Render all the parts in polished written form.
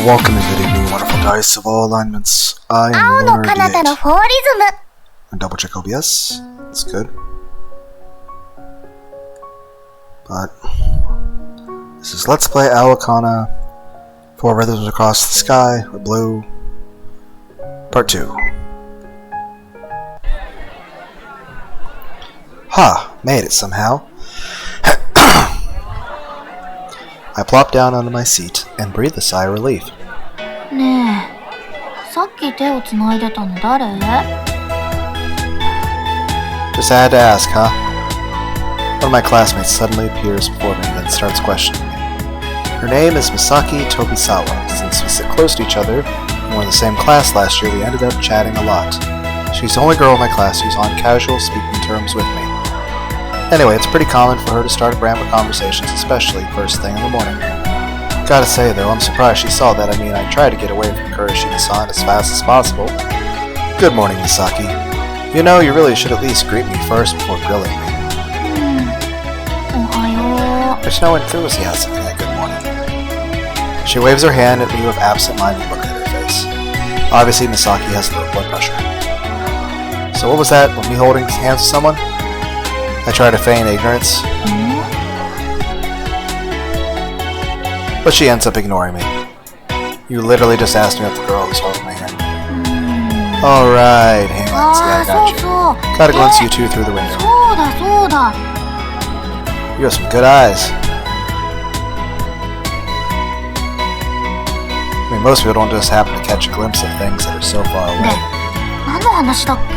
Welcome and good evening, wonderful dice of all alignments. I am Lunar D8. And double check OBS. That's good. But this is Let's Play Aokana. 4 Rhythms Across the Sky with Blue. Part 2. Made it somehow. I plopped down onto my seat and breathed a sigh of relief. ねえ、さっき手をつないでたの誰? Just had to ask, huh? One of my classmates suddenly appears before me and then starts questioning me. Her name is Misaki Tobisawa. Since we sit close to each other and were in the same class last year, we ended up chatting a lot. She's the only girl in my class who's on casual speaking terms with me. Anyway, it's pretty common for her to start random conversations, especially first thing in the morning. Gotta say though, I'm surprised she saw that. I tried to get away from Kurashige-san as fast as possible. Good morning, Misaki. You know, you really should at least greet me first before grilling me. Ohayo. There's no enthusiasm in that good morning. She waves her hand at me with absent-minded look at her face. Obviously, Misaki has low blood pressure. So what was that, with me holding hands with someone? I try to feign ignorance. But she ends up ignoring me. You literally just asked me if the girl was holding my hand. Alright, hands. Yeah, I got you. Gotta glimpse you two through the window. You have some good eyes. Most people don't just happen to catch a glimpse of things that are so far away. 何の話だっけ?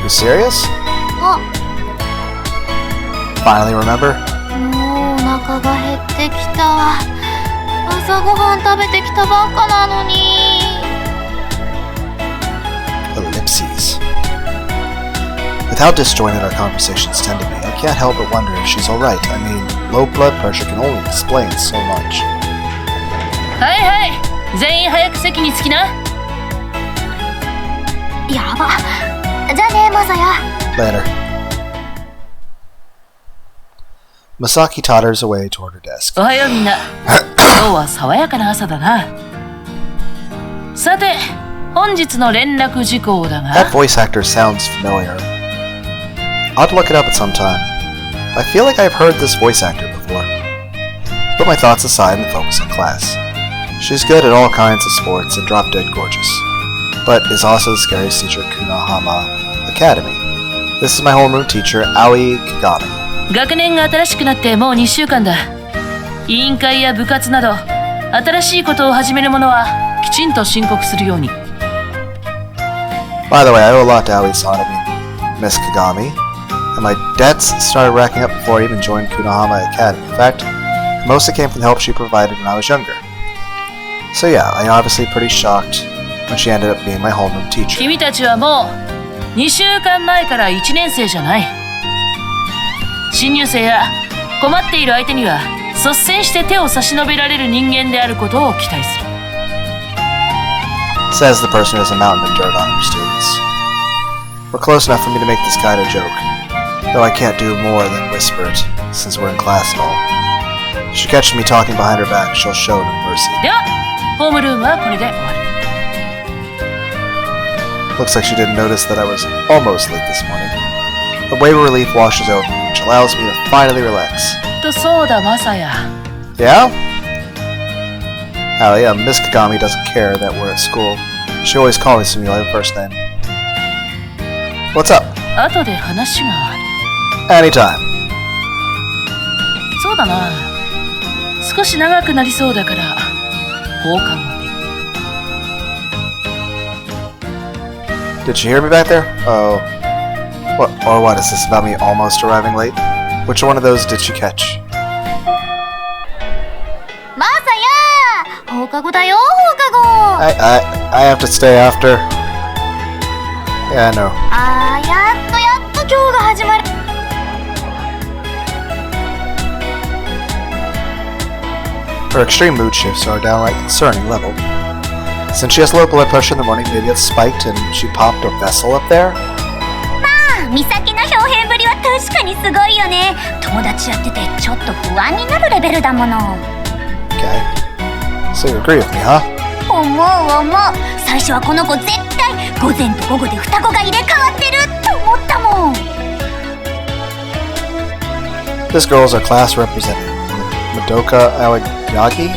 You serious? Finally remember? もうお腹が減ってきた。朝ごはん食べてきたばっかなのに。Ellipses. With how disjointed our conversations tend to be, I can't help but wonder if she's alright. Low blood pressure can only explain so much. はいはい、全員早く席に着きな。やば。じゃあね、マサヤ。Later. Misaki totters away toward her desk. おはようみんな。今日は爽やかな朝だな。さて、本日の連絡事項だが。 That voice actor sounds familiar. I'll have to look it up at some time. I feel like I've heard this voice actor before. Put my thoughts aside and focus on class. She's good at all kinds of sports and drop-dead gorgeous, but is also the scariest teacher at Kunahama Academy. This is my homeroom teacher, Aokana. 学年が新しくなってもう2週間だ。委員会や部活など新しいことを始める者はきちんと申告するように。By the way, I owe a lot to Aoi-san, Miss Kagami, and my debts started racking up before I even joined Kunahama Academy. In fact, it mostly came from the help she provided when I was younger. So yeah, I'm obviously pretty shocked when she ended up being my homeroom teacher. 君たちはもう2週間前から1年生じゃない。新入生や困っている相手には率先して手を差し伸べられる人間であることを期待する。Says the person who has a mountain of dirt on her students. We're close enough for me to make this kind of joke, though I can't do more than whisper it, since we're in class and all. If she catches me talking behind her back, she'll show no mercy. では、ホームルームはこれで終わる。Looks like she didn't notice that I was almost late this morning. A wave of relief washes over me, which allows me to finally relax. そうだ、マサヤ。Yeah? Oh yeah, Miss Kagami doesn't care that we're at school. She always calls me by the first name. What's up? 後で話がある。Anytime. そうだな。少し長くなりそうだから、放課後で。Did she hear me back there? Oh. What is this about me almost arriving late? Which one of those did she catch? マサヤ、放課後だよ、放課後。I have to stay after. Yeah, I know. やっと今日が始まる。Her extreme mood shifts are a downright concerning level. Since she has low blood pressure in the morning, maybe it's spiked and she popped a vessel up there? 美咲の表現ぶりは確かにすごいよね。友達やっててちょっと不安になるレベルだもの。 Okay. So you agree with me, huh? 思う。最初はこの子絶対午前と午後で双子が入れ替わってると思ったもん。 This girl is our class representative, Madoka Aoyagi.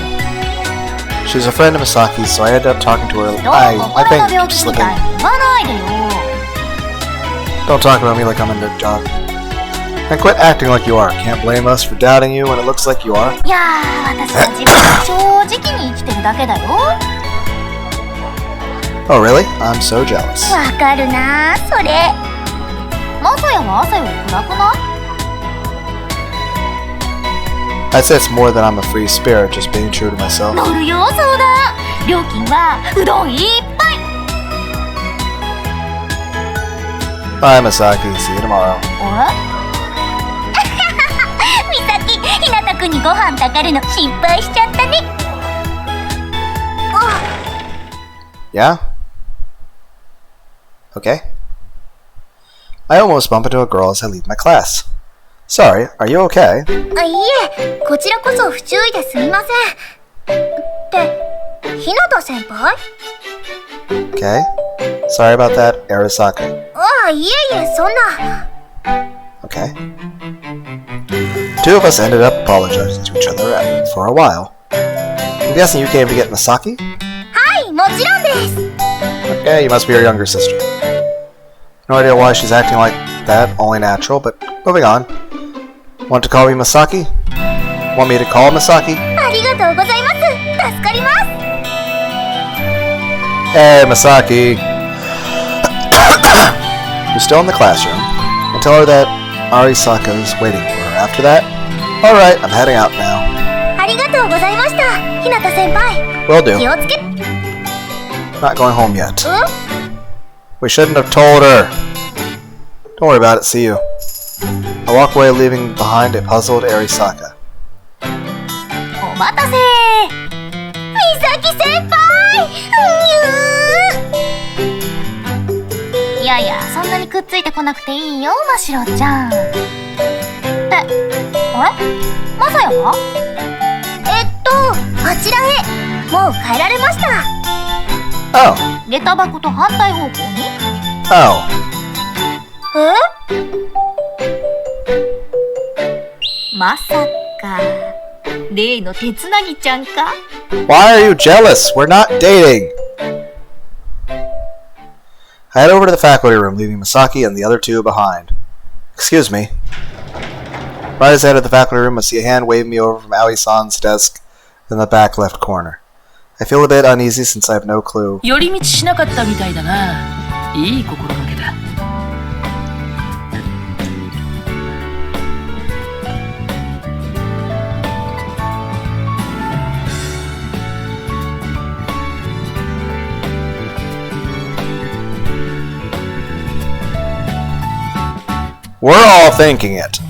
She's a friend of Misaki's, so I ended up talking to her. I think keeps slipping. 言わないでよ。 Don't talk about me like I'm a nerd job. And quit acting like you are. Can't blame us for doubting you when it looks like you are. いやー、私は自分で正直に生きてるだけだよ。 Oh, really? I'm so jealous. わかるなそれ。マサヤは朝より暗くない？ I'd say it's more that I'm a free spirit, just being true to myself. 乗るよ、そうだ。料金はうどんいっぱい。 Bye, Misaki. See you tomorrow. 美咲、ひなたくんにご飯たかるの心配しちゃったね。 Yeah? Okay. I almost bump into a girl as I leave my class. Sorry, are you okay? あ、いいえ、こちらこそ不注意ですみません。ってひなた先輩？ Okay. Sorry about that, Arasaka. ああ、いえいえ、そんな。 Okay. Two of us ended up apologizing to each other for a while. I'm guessing you came to get Misaki? はい、もちろんです。 Okay, you must be her younger sister. No idea why she's acting like that, only natural, but moving on. Want to call me Misaki? Want me to call Misaki? ありがとうございます。助かります。 Hey, Misaki. You're still in the classroom. And tell her that Arisaka is waiting for her. After that, alright, I'm heading out now. ありがとうございました、ひなた先輩。 Will do. 気をつけ。 Not going home yet. We shouldn't have told her. Don't worry about it, see you. I walk away, leaving behind a puzzled Arisaka. お待たせ。美咲先輩。いやいや、そんなにくっついてこなくていいよ、ましろちゃん。って、あれ？マサヤは？あちらへ。もう帰られました。 Oh. 下駄箱と反対方向に？ Oh. まさか例の手つなぎちゃんか？ Why are you jealous? We're not dating. I head over to the faculty room, leaving Misaki and the other two behind. Excuse me. Right as I enter the faculty room, I see a hand waving me over from Aoi-san's desk in the back left corner. I feel a bit uneasy since I have no clue. 寄り道しなかったみたいだな。いい心がけだ。We're all thinking it.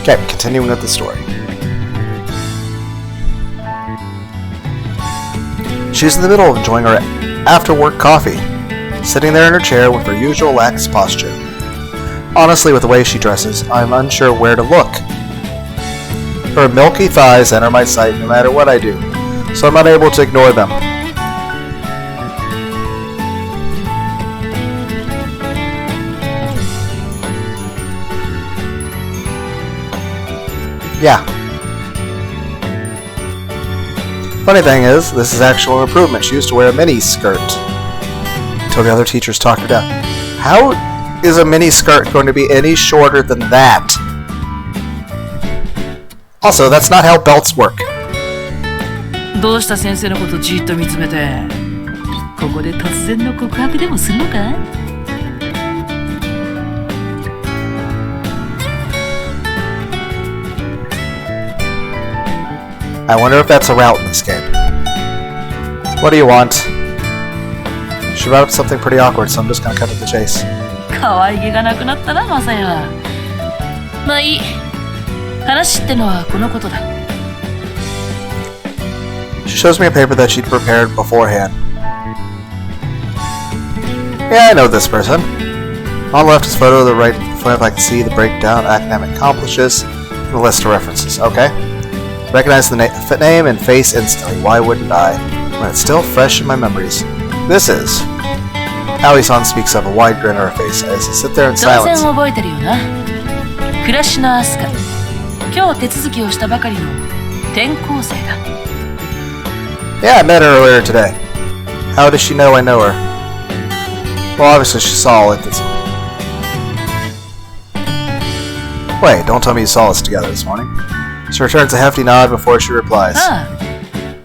Okay, continuing with the story. She's in the middle of enjoying her after-work coffee, sitting there in her chair with her usual lax posture. Honestly, with the way she dresses, I'm unsure where to look. Her milky thighs enter my sight no matter what I do, so I'm unable to ignore them. Yeah. Funny thing is, this is actual improvement. She used to wear a mini skirt until the other teachers talked her down. How is a mini skirt going to be any shorter than that? Also, that's not how belts work. どうした先生のことじっと見つめて。ここで突然の告白でもするのか？ I wonder if that's a route in this game. What do you want? She brought up something pretty awkward, so I'm just gonna cut to the chase. 可愛げがなくなったな、マサヤは。まあいい。話ってのはこのことだ。She shows me a paper that she'd prepared beforehand. Yeah, I know this person. On the left is a photo, the right flip I can see the breakdown, academic accomplishes, and the list of references. Okay. Recognize the name and face instantly. Why wouldn't I? When it's still fresh in my memories. This is. Aoi-san speaks up, a wide grin on her face as I sit there in 当 silence. 然覚えてるよな。暮らしのアスカ。今日手続きをしたばかりの転校生だ。Yeah, I met her earlier today. How does she know I know her? Well, obviously she saw it. Wait, don't tell me you saw us together this morning. She returns a hefty nod before she replies. ああ、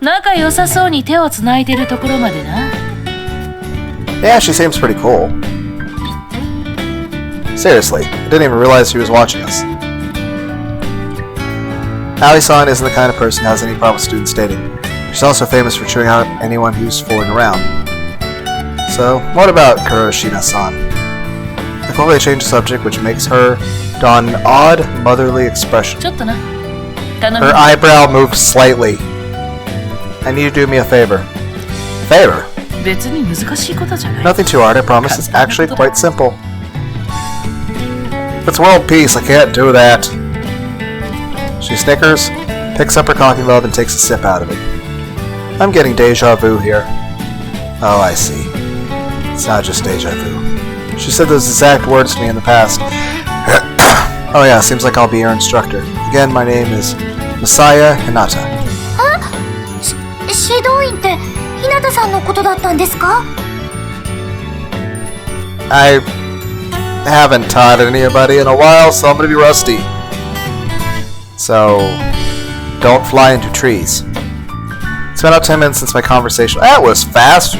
仲良さそうに手をつないでるところまでな。Yeah, she seems pretty cool. Seriously, I didn't even realize she was watching us. Aoi-san isn't the kind of person who has any problem with students dating. She's also famous for chewing out anyone who's fooling around. So, what about Kuroshina-san? I quickly change the subject, which makes her don an odd, motherly expression. ちょっとな。頼む。 Her eyebrow moved slightly. I need you to do me a favor. Favor? 別に難しいことじゃない。 Nothing too hard, I promise. It's actually quite simple. It's world peace, I can't do that. She snickers, picks up her coffee mug, and takes a sip out of it. I'm getting deja vu here. Oh, I see. It's not just deja vu. She said those exact words to me in the past. Oh yeah, seems like I'll be your instructor. Again, my name is Masaya Hinata. 指導員って日向さんのことだったんですか？ I haven't taught anybody in a while, so I'm gonna be rusty. So, don't fly into trees. It's been about 10 minutes since my conversation. That was fast!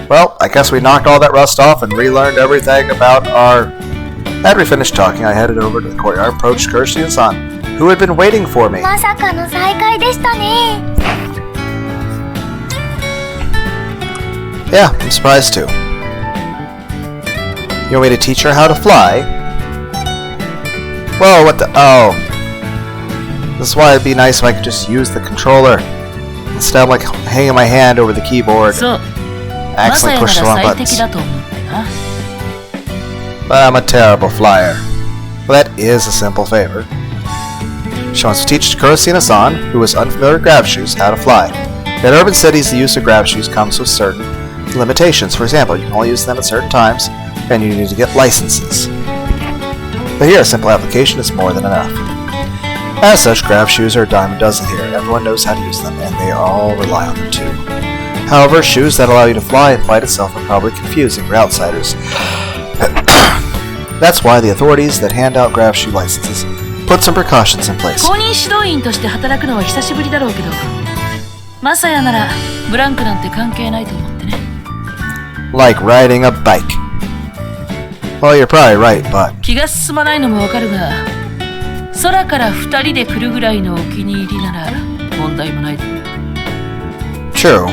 Well, I guess we knocked all that rust off and relearned everything about our... After we finished talking, I headed over to the courtyard, approached Kuroshina-san, who had been waiting for me. まさかの再会でしたね。 Yeah, I'm surprised too. You want me to teach her how to fly? Whoa, what the... Oh. This is why it'd be nice if I could just use the controller. Instead of like hanging my hand over the keyboard. そう。 Accidentally マサ push ヤ the な wrong ら最適 buttons. だと思ってな。 But I'm a terrible flyer. Well, that is a simple favor. She wants to teach Kuroshina-san, who is unfamiliar with grab shoes, how to fly. In urban cities, the use of grab shoes comes with certain limitations. For example, you can only use them at certain times, and you need to get licenses. But here, a simple application is more than enough. As such, grab shoes are a dime a dozen here. Everyone knows how to use them, and they all rely on them too. However, shoes that allow you to fly and flight itself are probably confusing for outsiders. That's why the authorities that hand out grab shoe licenses put some precautions in place. 公認指導員として働くのは久しぶりだろうけど、マサヤならブランクなんて関係ないと思ってね。 Like riding a bike. Well, you're probably right, but... 気が進まないのもわかるが、空から2人で来るぐらいのお気に入りなら問題もないだろう。 True.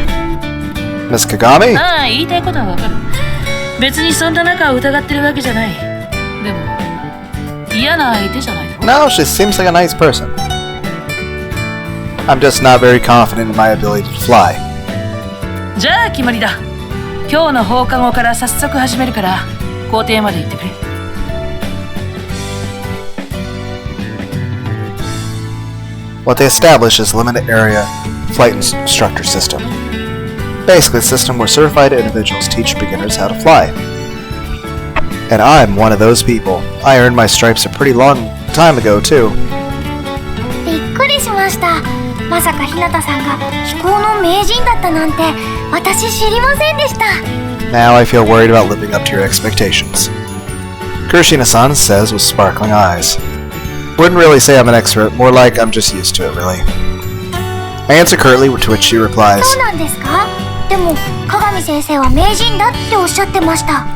Miss Kagami? ああ、言いたいことはわかる。別にそんな仲を疑ってるわけじゃない。でも、嫌な相手じゃないの？ No, she seems like a nice person. I'm just not very confident in my ability to fly. じゃあ決まりだ。今日の放課後から早速始めるから、校庭まで行ってくれ。What they establish is a limited area flight instructor system. Basically, a system where certified individuals teach beginners how to fly. And I'm one of those people. I earned my stripes a pretty long time ago, too. びっくりしました。まさか日向さんが飛行の名人だったなんて私知りませんでした。 Now I feel worried about living up to your expectations. Kuroshina-san says with sparkling eyes. Wouldn't really say I'm an expert, more like I'm just used to it, really. I answer curtly, to which she replies, そうなんですか？でも鏡先生は名人だっておっしゃってました。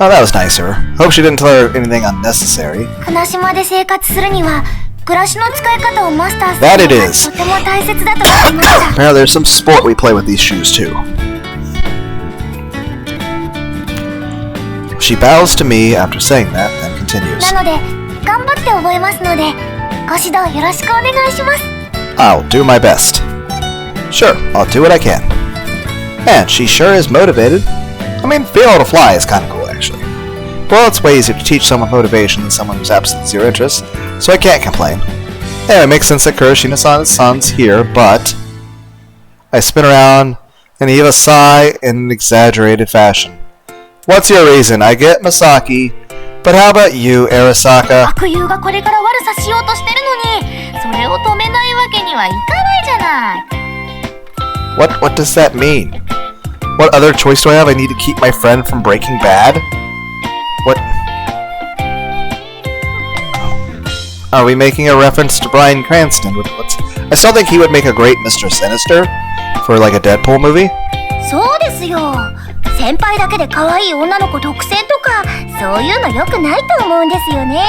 Oh, that was nice of her. Hope she didn't tell her anything unnecessary. 船島で生活するには暮らしの使い方をマスターする That it のが is. とても大切だと思いました。 Apparently there's some sport we play with these shoes too. She bows to me after saying that, then continues. なので頑張って覚えますのでご指導よろしくお願いします。 I'll do my best. Sure, I'll do what I can. And she sure is motivated. I mean, being able to fly is kind of cool, actually. Well, it's way easier to teach someone motivation than someone who's absolutely zero interest, so I can't complain. Anyway, it makes sense that Kurashina-san's son's here, but... I spin around and heave a sigh in an exaggerated fashion. What's your reason? I get Masaki, but how about you, Arasaka? 悪友がこれから悪さしようとしてるのに、それを止めないわけにはいかないじゃない。What does that mean? What other choice do I have? I need to keep my friend from breaking bad? What? Are we making a reference to Bryan Cranston? I still think he would make a great Mr. Sinister for like a Deadpool movie. そうですよ。先輩だけで可愛い女の子独占とかそういうの良くないと思うんですよね。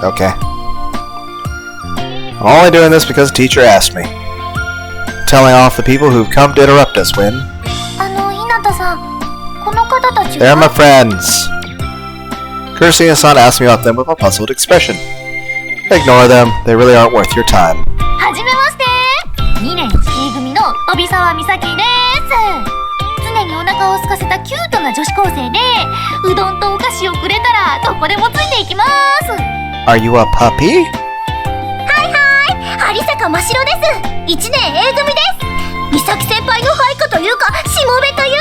Okay. I'm only doing this because teacher asked me. Telling off the people who've come to interrupt us when... 日向さん、この方たちは They're my friends. Kurashina-san asked me about them with a puzzled expression. Ignore them. They really aren't worth your time. はじめまして。2年 C 組の飛沢美咲です。常にお腹を空かせたキュートな女子高生で、うどんとお菓子をくれたらどこでもついていきます。 Are you a puppy? 有坂真白です。1年 A 組です。美咲先輩の配下というかしもべという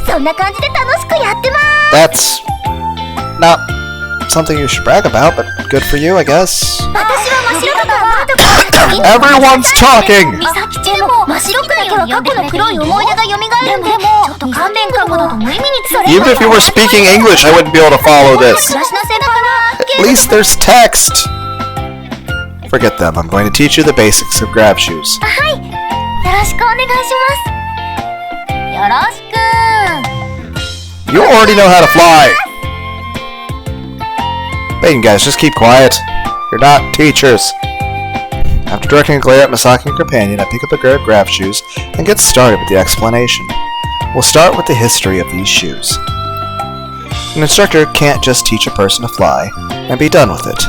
かそんな感じで楽しくやってます。 That's not something you should brag about, but good for you, I guess. 私は真白とか青とか Everyone's talking! 美咲ちゃんも真白くだけは過去の黒い思い出が蘇るんでちょっと勘弁かもだと無意味にそれ Even if you were speaking English, I wouldn't be able to follow this. 暮らしの先輩は At least there's text. Forget them. I'm going to teach you the basics of grab shoes. はいよろしくお願いしよろしく。 You already know how to fly. Hey, you guys, just keep quiet. You're not teachers. After directing a glare at Masaki and companion, I pick up a pair of grab shoes and get started with the explanation. We'll start with the history of these shoes. An instructor can't just teach a person to fly and be done with it.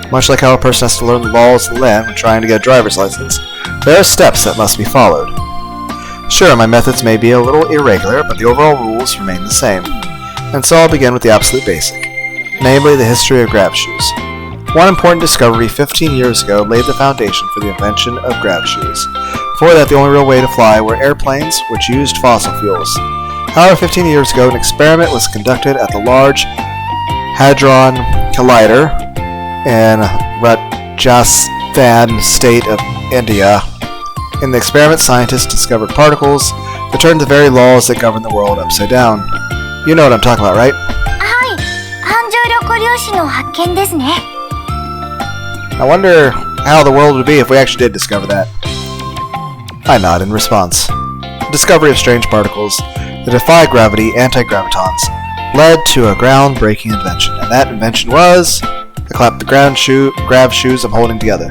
Much like how a person has to learn the laws of the land when trying to get a driver's license, there are steps that must be followed. Sure, my methods may be a little irregular, but the overall rules remain the same. And so I'll begin with the absolute basic, namely the history of grab shoes. One important discovery 15 years ago laid the foundation for the invention of grab shoes. Before that, the only real way to fly were airplanes, which used fossil fuels. However, 15 years ago, an experiment was conducted at the Large Hadron Collider in Rajasthan state of India. In the experiment, scientists discovered particles that turned the very laws that govern the world upside down. You know what I'm talking about, right? はい反重力粒子の発見ですね。 I wonder how the world would be if we actually did discover that. I nod in response. The discovery of strange particles that defy gravity, anti-gravitons, led to a groundbreaking invention, and that invention was... I clap the grab shoes I'm holding together.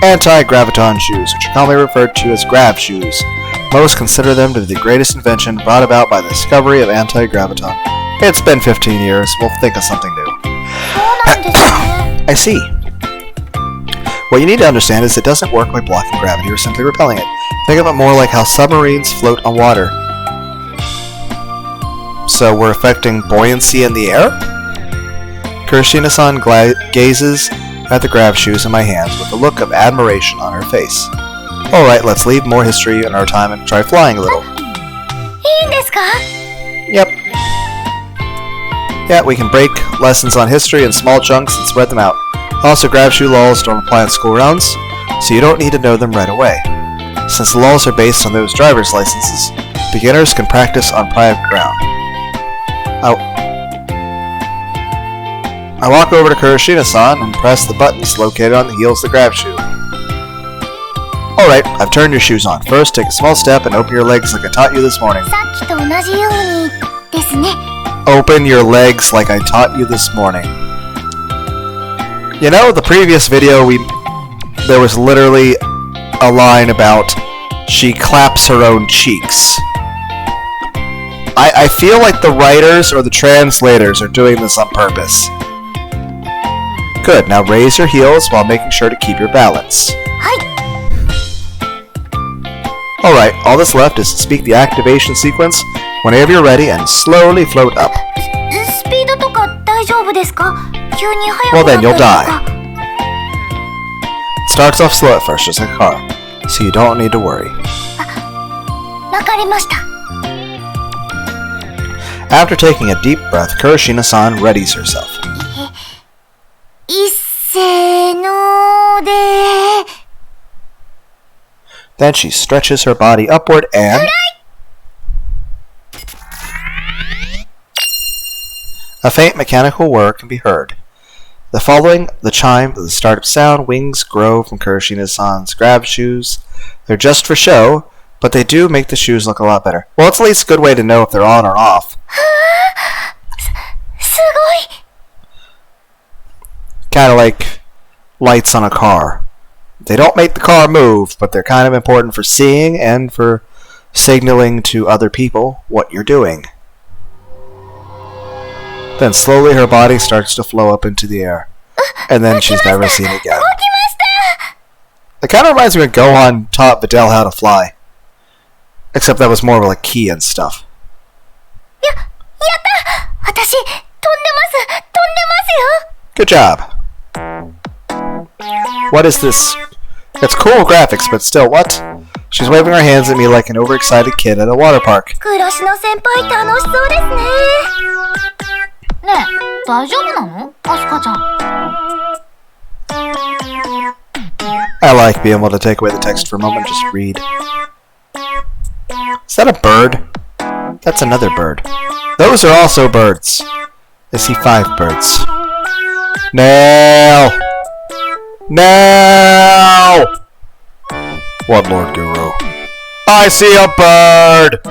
Anti-graviton shoes, which are commonly referred to as grab shoes. Most consider them to be the greatest invention brought about by the discovery of anti-graviton. It's been 15 years, we'll think of something new. そうなんですね。 I see. What you need to understand is it doesn't work by blocking gravity or simply repelling it. Think of it more like how submarines float on water. So we're affecting buoyancy in the air? Kurashina-san gazes at the grab shoes in my hands with a look of admiration on her face. Alright, let's leave more history in our time and try flying a little. いいんですか？ Yep. Yeah, we can break lessons on history in small chunks and spread them out. Also, grab shoe laws don't apply on school rounds, so you don't need to know them right away. Since the laws are based on those driver's licenses, beginners can practice on private ground. I walk over to Kurashina-san and press the buttons located on the heels of the grab shoe. Alright, I've turned your shoes on. First, take a small step and open your legs like I taught you this morning. さっきと同じようにですね。 Open your legs like I taught you this morning. You know, the previous video, there was literally a line about she claps her own cheeks. I feel like the writers or the translators are doing this on purpose. Good, now raise your heels while making sure to keep your balance. Alright, all that's left is to speak the activation sequence whenever you're ready and slowly float up. スピードとか大丈夫ですか？急に速 Well くな then, った you'll りと die. か。 It starts off slow at first, just like a car, so you don't need to worry. わかりました。 After taking a deep breath, Kurashina-san readies herself. いっせーので。 Then she stretches her body upward and... A faint mechanical whir can be heard. Following the chime of the startup sound, wings grow from Kurashina-san's grab shoes. They're just for show, but they do make the shoes look a lot better. Well, it's at least a good way to know if they're on or off. すごい。 Kind of like lights on a car. They don't make the car move, but they're kind of important for seeing and for signaling to other people what you're doing. Then slowly her body starts to flow up into the air. And then she's never seen again. It kind of reminds me of Gohan taught Videl how to fly. Except that was more of like key and stuff. やった！私、飛んでますよ！ Good job. What is this? It's cool graphics, but still, what? She's waving her hands at me like an overexcited kid at a water park. 黒篠先輩楽しそうですね。ねえ、大丈夫なの？アスカちゃん。 I like being able to take away the text for a moment and just read. Is that a bird? That's another bird. Those are also birds. I see 5 birds. Nail! Nail! What, Lord Guru? I see a bird!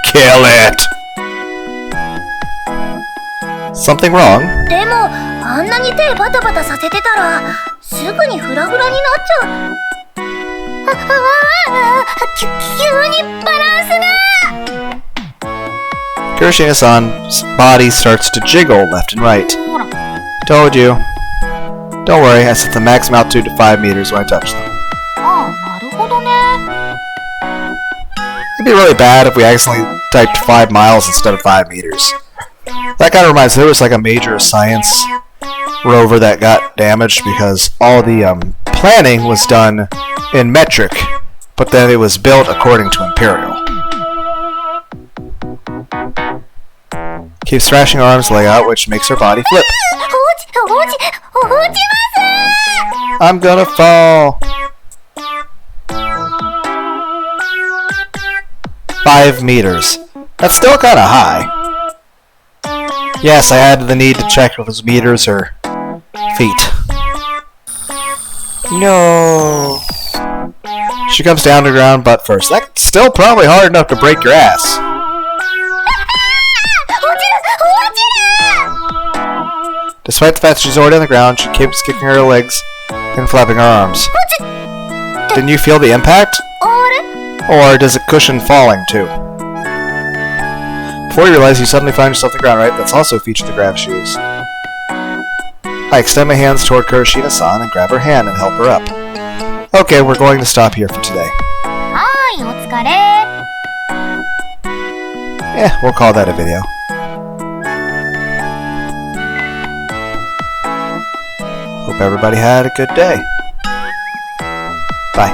Kill it! Something wrong? でも、あんなに手バタバタさせてたら、すぐにフラフラになっちゃう。急にバランスが。 Kurashina-san's body starts to jiggle left and right. ほら。 Told you. Don't worry, I set the maximum altitude to 5 meters when I touch them. ああ、なるほどね。 It'd be really bad if we accidentally typed 5 miles instead of 5 meters. That kind of reminds me, there was like a major science rover that got damaged because all the planning was done in metric, but then it was built according to imperial. Keeps thrashing her arms leg out, which makes her body flip. 落ちます！ I'm gonna fall. 5 meters. That's still kind of high. Yes, I had the need to check if it was meters or feet. No. She comes down to the ground butt first. That's still probably hard enough to break your ass. 落ちる！ Despite the fact that she's already on the ground, she keeps kicking her legs and flapping her arms. Didn't you feel the impact? あれ？ Or does it cushion falling too? Before you realize, you suddenly find yourself on the ground, right? That's also featured the grab shoes. I extend my hands toward Kurashina-san and grab her hand and help her up. Okay, we're going to stop here for today. はーい、お疲れ。 We'll call that a video. Hope everybody had a good day. Bye.